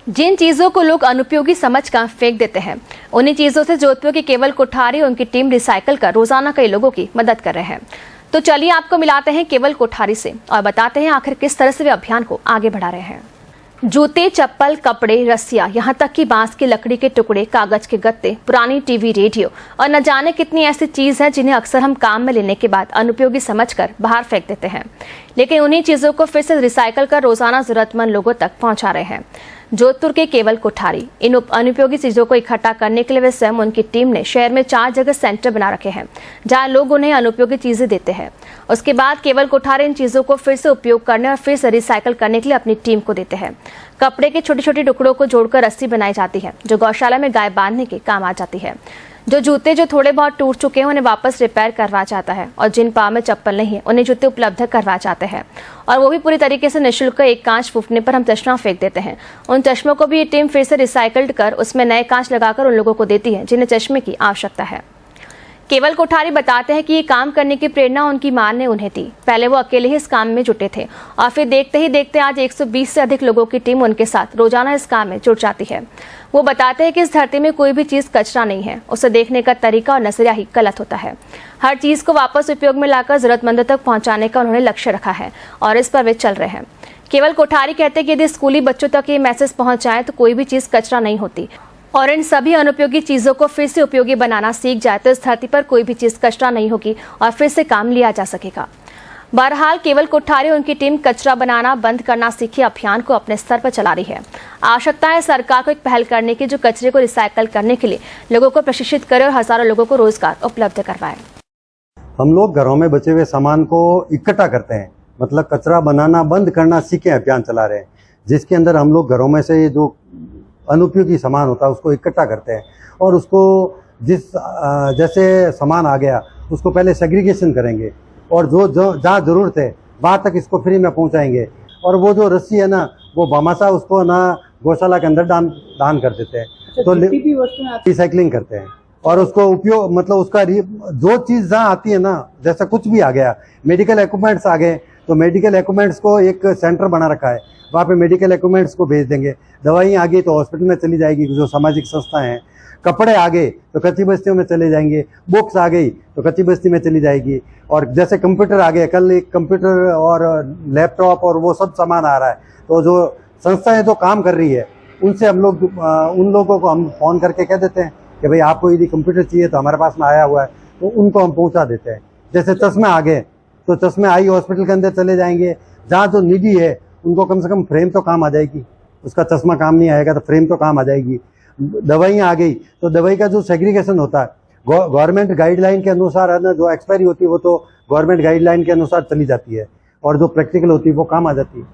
जिन चीजों को लोग अनुपयोगी समझकर फेंक देते हैं, उन्हीं चीजों से जोधपुर की केवल कोठारी और उनकी टीम रिसाइकल कर रोजाना कई लोगों की मदद कर रहे हैं। तो चलिए आपको मिलाते हैं केवल कोठारी से और बताते हैं आखिर किस तरह से वे अभियान को आगे बढ़ा रहे हैं। जूते, चप्पल, कपड़े, रस्सियां, यहाँ तक कि बांस की लकड़ी के टुकड़े, कागज के गत्ते, पुरानी टीवी, रेडियो और न जाने कितनी ऐसी चीज है जिन्हें अक्सर हम काम में लेने के बाद अनुपयोगी समझकर बाहर फेंक देते हैं, लेकिन उन्हीं चीजों को फिर से रिसाइकल कर रोजाना जरूरतमंद लोगों तक पहुंचा रहे हैं। जोधपुर के केवल कोठारी इन अनुपयोगी चीजों को इकट्ठा करने के लिए वे स्वयं उनकी टीम ने शहर में 4 जगह सेंटर बना रखे हैं, जहां लोग उन्हें अनुपयोगी चीजें देते हैं। उसके बाद केवल कोठारी इन चीजों को फिर से उपयोग करने और फिर से रिसाइकल करने के लिए अपनी टीम को देते हैं। कपड़े के छोटे छोटे टुकड़ों को जोड़कर रस्सी बनाई जाती है, जो गौशाला में गाय बांधने के काम आ जाती है। जो जूते जो थोड़े बहुत टूट चुके हैं उन्हें वापस रिपेयर करवा जाता है, और जिन पाँव में चप्पल नहीं है उन्हें जूते उपलब्ध करवा जाते हैं, और वो भी पूरी तरीके से निःशुल्क। एक कांच फूटने पर हम चश्मा फेंक देते हैं, उन चश्मों को भी ये टीम फिर से रिसाइकल्ड कर उसमें नए कांच लगाकर उन लोगों को देती है जिन्हें चश्मे की आवश्यकता है। केवल कोठारी बताते हैं कि ये काम करने की प्रेरणा उनकी मां ने उन्हें दी। पहले वो अकेले ही इस काम में जुटे थे और फिर देखते ही देखते आज 120 से अधिक लोगों की टीम उनके साथ रोजाना इस काम में जुट जाती है। वो बताते हैं कि इस धरती में कोई भी चीज कचरा नहीं है, उसे देखने का तरीका और नजरिया ही गलत होता है। हर चीज को वापस उपयोग में लाकर जरूरतमंदों तक पहुंचाने का उन्होंने लक्ष्य रखा है और इस पर वे चल रहे हैं। केवल कोठारी कहते हैं कि यदि स्कूली बच्चों तक ये मैसेज पहुंच जाए तो कोई भी चीज कचरा नहीं होती, और इन सभी अनुपयोगी चीजों को फिर से उपयोगी बनाना सीख जाए तो इस धरती पर कोई भी चीज कचरा नहीं होगी और फिर से काम लिया जा सकेगा। बहरहाल केवल कोठारी और उनकी टीम कचरा बनाना बंद करना सीखे अभियान को अपने स्तर पर चला रही है। आवश्यकता है सरकार को एक पहल करने की, जो कचरे को रिसाइकल करने के लिए लोगों को प्रशिक्षित करे और हजारों लोगों को रोजगार उपलब्ध करवाए। हम लोग घरों में बचे हुए सामान को इकट्ठा करते हैं, मतलब कचरा बनाना बंद करना सीखे अभियान चला रहे हैं, जिसके अंदर हम लोग घरों में से जो अनुपयोगी सामान होता है उसको इकट्ठा करते हैं और उसको जैसे सामान आ गया उसको पहले सेग्रीगेशन करेंगे और जो जहाँ जरूरत है वहाँ तक इसको फ्री में पहुँचाएंगे। और वो जो रस्सी है ना, वो भामाशाह उसको ना गौशाला के अंदर दान कर देते हैं। तो रिसाइकलिंग करते हैं और उसको उपयोग, मतलब उसका जो चीज़ जहाँ आती है ना, जैसा कुछ भी आ गया, मेडिकल इक्विपमेंट्स आ गए तो मेडिकल इक्विपमेंट्स को एक सेंटर बना रखा है, वहाँ पे मेडिकल इक्विपमेंट्स को भेज देंगे। दवाई आ गई तो हॉस्पिटल में चली जाएगी, जो सामाजिक संस्थाएं हैं। कपड़े आ गए तो कच्ची बस्तियों में चले जाएंगे। बुक्स आ गई तो कच्ची बस्ती में चली जाएगी। और जैसे कंप्यूटर आ गया, कल एक कंप्यूटर और लैपटॉप और वो सब सामान आ रहा है, तो जो संस्थाएं जो काम कर रही है उनसे हम लोग उन लोगों को हम फ़ोन करके कह देते हैं कि भाई आपको यदि कंप्यूटर चाहिए तो हमारे पास में आया हुआ है, तो उनको हम पहुँचा देते हैं। जैसे चश्मे आ गए तो चश्मे आई हॉस्पिटल के अंदर चले जाएंगे। जहाँ जो निजी है उनको कम से कम फ्रेम तो काम आ जाएगी, उसका चश्मा काम नहीं आएगा तो फ्रेम तो काम आ जाएगी। दवाइयाँ आ गई तो दवाई का जो सेग्रीगेशन होता है गवर्नमेंट गाइडलाइन के अनुसार है ना, जो एक्सपायरी होती है वो तो गवर्नमेंट गाइडलाइन के अनुसार चली जाती है और जो प्रैक्टिकल होती है वो काम आ जाती है।